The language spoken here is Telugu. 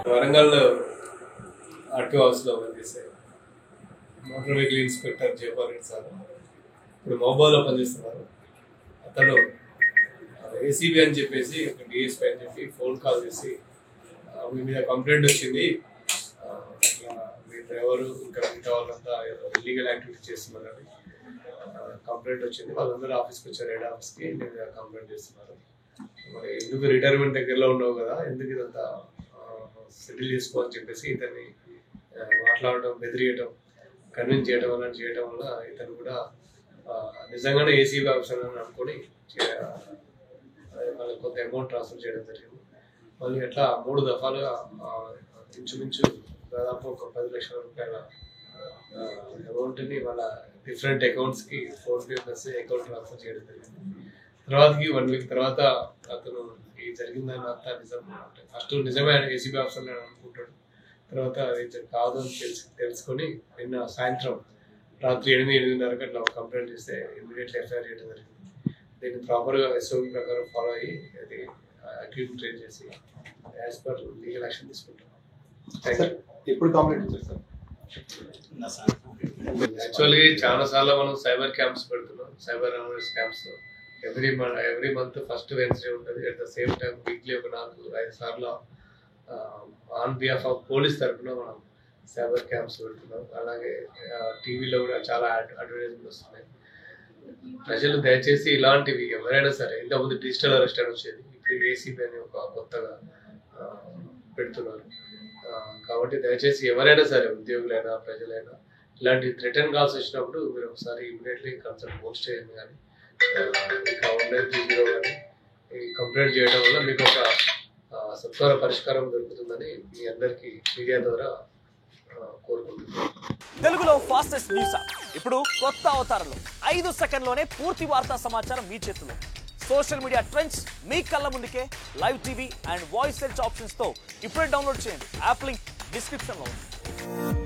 వరంగల్ ఆర్టీఓ హౌస్లో పనిచేసే motor vehicle inspector Jaipal Reddy sir ఇప్పుడు మహబూబాలో పనిచేస్తున్నారు. అతను ఏసీబీ అని చెప్పేసి ఒక డిఎస్పీ అని చెప్పి ఫోన్ కాల్ చేసి మీ మీద కంప్లైంట్ వచ్చింది, మీ డ్రైవరు ఇంకా మిగతా వాళ్ళంతా ఇల్లీగల్ యాక్టివిటీ చేస్తున్నారని కంప్లైంట్ వచ్చింది. వాళ్ళందరూ ఆఫీస్కి వచ్చారు, హెడ్ ఆఫీస్కి. నేను కంప్లైంట్ చేస్తున్నారు. మరి ఎందుకు రిటైర్మెంట్ దగ్గరలో ఉన్నావు కదా, ఎందుకు ఇదంతా సెటిల్ చేసుకోవాలని చెప్పేసి ఇతన్ని మాట్లాడటం, బెదిరియటం, కన్విన్స్ చేయడం అలాంటి చేయడం వల్ల ఇతను కూడా నిజంగానే ఏసీబీ ఆఫీసర్ అని అనుకొని వాళ్ళకి కొంత అమౌంట్ ట్రాన్స్ఫర్ చేయడం జరిగింది. మళ్ళీ అట్లా 3 దఫాలుగా ఇంచుమించు దాదాపు ఒక 10 లక్షల రూపాయల అమౌంట్ని వాళ్ళ డిఫరెంట్ అకౌంట్స్కి ఫోన్పే ప్లస్ అకౌంట్ ట్రాన్స్ఫర్ చేయడం జరిగింది. తర్వాతకి 1 వీక్ తర్వాత అతను ఈ జరిగిందని అంతా నిజం, ఫస్ట్ నిజమే ఏసీబీ ఆఫీసర్ అనుకుంటాడు. తర్వాత అది కాదు అని తెలుసుకొని నిన్న సాయంత్రం రాత్రి 8-8:30 అట్లా కంప్లైంట్ చేస్తే ఇమీడియట్లీ ఎఫ్ఐఆర్ చేయడం జరిగింది. దీన్ని ప్రాపర్గా ఎస్ఓపి ప్రకారం ఫాలో అయ్యి అది అక్యూజ్ ట్రేస్ చేసి యాజ్ పర్ లీగల్ యాక్షన్ తీసుకుంటాం. ఎప్పుడు కంప్లైంట్ చేస్తారు? యాక్చువల్లీ చాలా సార్లు మనం సైబర్ క్యాంప్స్ పెడుతున్నాం, cyber awareness camps every month first Wednesday ఉంటుంది. At the same time weekly ఒక 4-5 సార్లు ఆన్ బిహాఫ్ ఆఫ్ పోలీస్ తరఫున మనం సైబర్ క్యాంప్స్ పెడుతున్నాం. అలాగే టీవీలో కూడా చాలా అడ్వర్టైజ్మెంట్ వస్తున్నాయి. ప్రజలు దయచేసి ఇలాంటివి ఎవరైనా సరే, ఇంతకుముందు డిజిటల్ అరెస్ట్ అని వచ్చేది, ఇప్పుడు ఏసీబీ అని ఒక కొత్తగా పెడుతున్నారు. కాబట్టి దయచేసి ఎవరైనా సరే, ఉద్యోగులైనా ప్రజలైనా, ఇలాంటి థ్రెటన్ కాల్స్ వచ్చినప్పుడు మీరు ఒకసారి ఇమీడియట్లీ కన్సల్ట్ పోస్ట్ చేయండి. కానీ ఇంకా 1930 కానీ ఈ కంప్లైంట్ చేయడం వల్ల మీకు ఒక సత్వర పరిష్కారం దొరుకుతుందని మీ అందరికీ మీడియా ద్వారా కోరుకుంటున్నాను. తెలుగులో ఫాస్టెస్ట్ న్యూస్ ఇప్పుడు కొత్త అవతారంలో 5 సెకండ్లోనే పూర్తి వార్తా సమాచారం మీ చేతుల్లో. సోషల్ మీడియా ట్రెండ్స్ మీ కళ్ళ ముందుకే live TV and voice search options తో ఇప్పుడే డౌన్లోడ్ చేయండి. యాప్ లింక్ డిస్క్రిప్షన్ లో ఉంది.